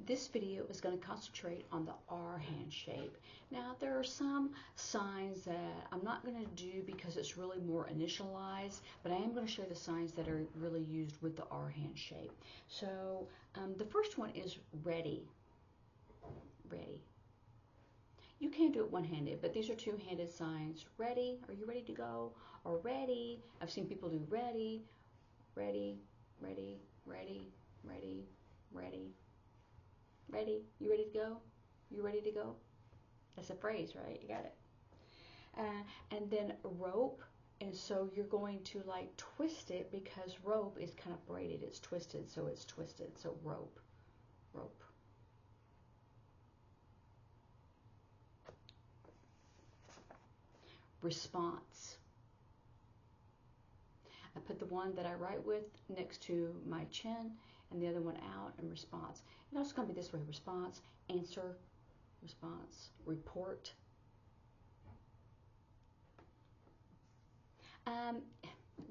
This video is going to concentrate on the R hand shape. Now there are some signs that I'm not going to do because it's really more initialized, but I am going to show the signs that are really used with the R hand shape. So the first one is ready. Ready. You can do it one-handed, but these are two-handed signs. Ready, are you ready to go? Or ready, I've seen people do ready, ready, ready, ready, ready, ready. Ready? You ready to go? You ready to go? That's a phrase, right? You got it. And then rope, and so you're going to like twist it because rope is kind of braided. It's twisted, so it's twisted. So rope, rope. Response. I put the one that I write with next to my chin and the other one out, and response. It's also going to be this way: response, answer, response, report.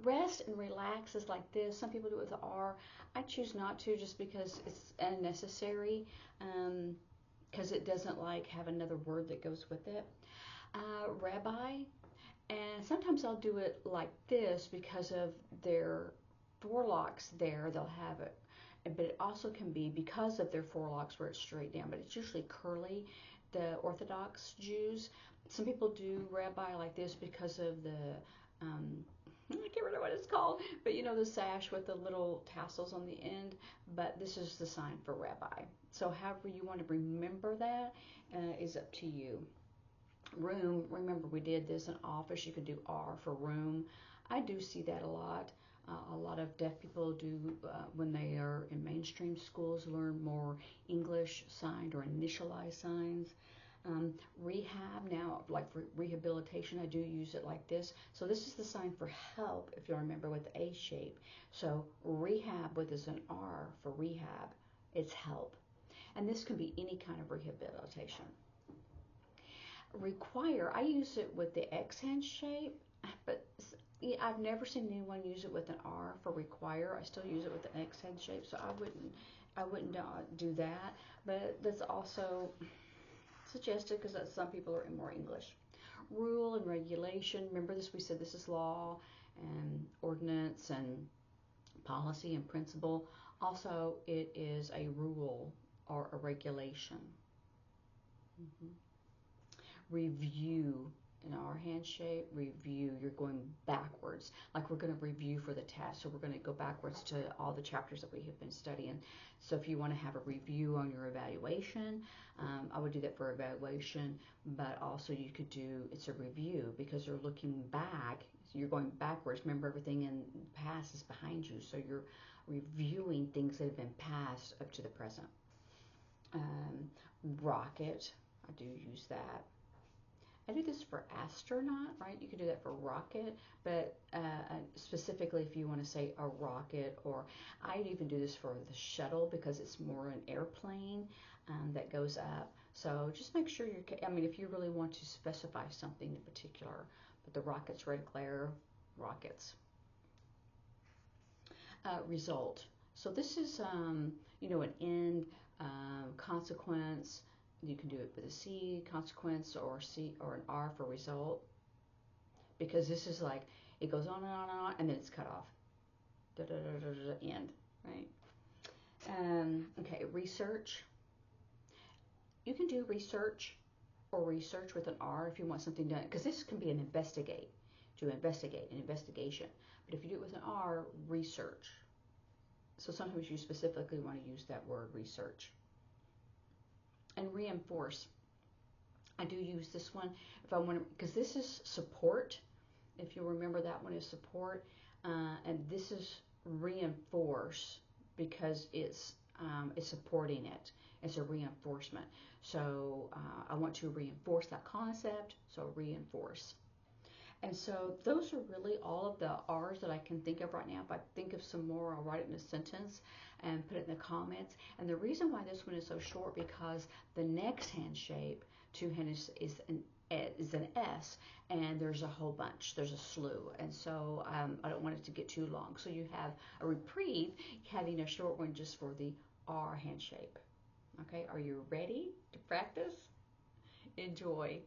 Rest and relax is like this. Some people do it with the R. I choose not to just because it's unnecessary, because it doesn't like have another word that goes with it. Rabbi. And sometimes I'll do it like this because of their forelocks there. They'll have it. But it also can be because of their forelocks where it's straight down. But it's usually curly, the Orthodox Jews. Some people do rabbi like this because of the, I can't remember what it's called, but you know the sash with the little tassels on the end. But this is the sign for rabbi. So however you want to remember that is up to you. Room, remember we did this in office, you can do R for room. I do see that a lot. A lot of deaf people do, when they are in mainstream schools, learn more English signed or initialized signs. Rehab, now like for rehabilitation, I do use it like this. So this is the sign for help, if you remember, with the A shape. So rehab with is an R for rehab, it's help. And this can be any kind of rehabilitation. Require, I use it with the X hand shape, but I've never seen anyone use it with an R for require. I still use it with an X hand shape, so I wouldn't do that. But that's also suggested because some people are more English. Rule and regulation. Remember this? We said this is law and ordinance and policy and principle. Also, it is a rule or a regulation. Review, in our hand shape, review, you're going backwards, like we're going to review for the test, so we're going to go backwards to all the chapters that we have been studying. So if you want to have a review on your evaluation, I would do that for evaluation, but also you could do, it's a review because you're looking back, so you're going backwards. Remember, everything in the past is behind you, so you're reviewing things that have been passed up to the present. Rocket, I do use that. I do this for astronaut, right? You could do that for rocket, but specifically if you want to say a rocket, or I'd even do this for the shuttle because it's more an airplane that goes up. So just make sure you're, I mean, if you really want to specify something in particular, but the rockets, red glare, rockets. Result. So this is, you know, an end, consequence. You can do it with a C, consequence, or C or an R for result, because this is like it goes on and on and on, and then it's cut off. Da, da, da, da, da, end, right? Okay, research. You can do research or research with an R if you want something done, because this can be an investigate, to investigate, an investigation. But if you do it with an R, research. So sometimes you specifically want to use that word, research. And reinforce. I do use this one if I want to, because this is support. If you remember, that one is support, and this is reinforce because it's supporting it. It's a reinforcement. So I want to reinforce that concept. So reinforce. And so those are really all of the R's that I can think of right now. If I think of some more, I'll write it in a sentence and put it in the comments. And the reason why this one is so short, because the next hand shape, two-hand, is an S, and there's a whole bunch. There's a slew. And so I don't want it to get too long. So you have a reprieve having a short one just for the R hand shape. Okay, are you ready to practice? Enjoy.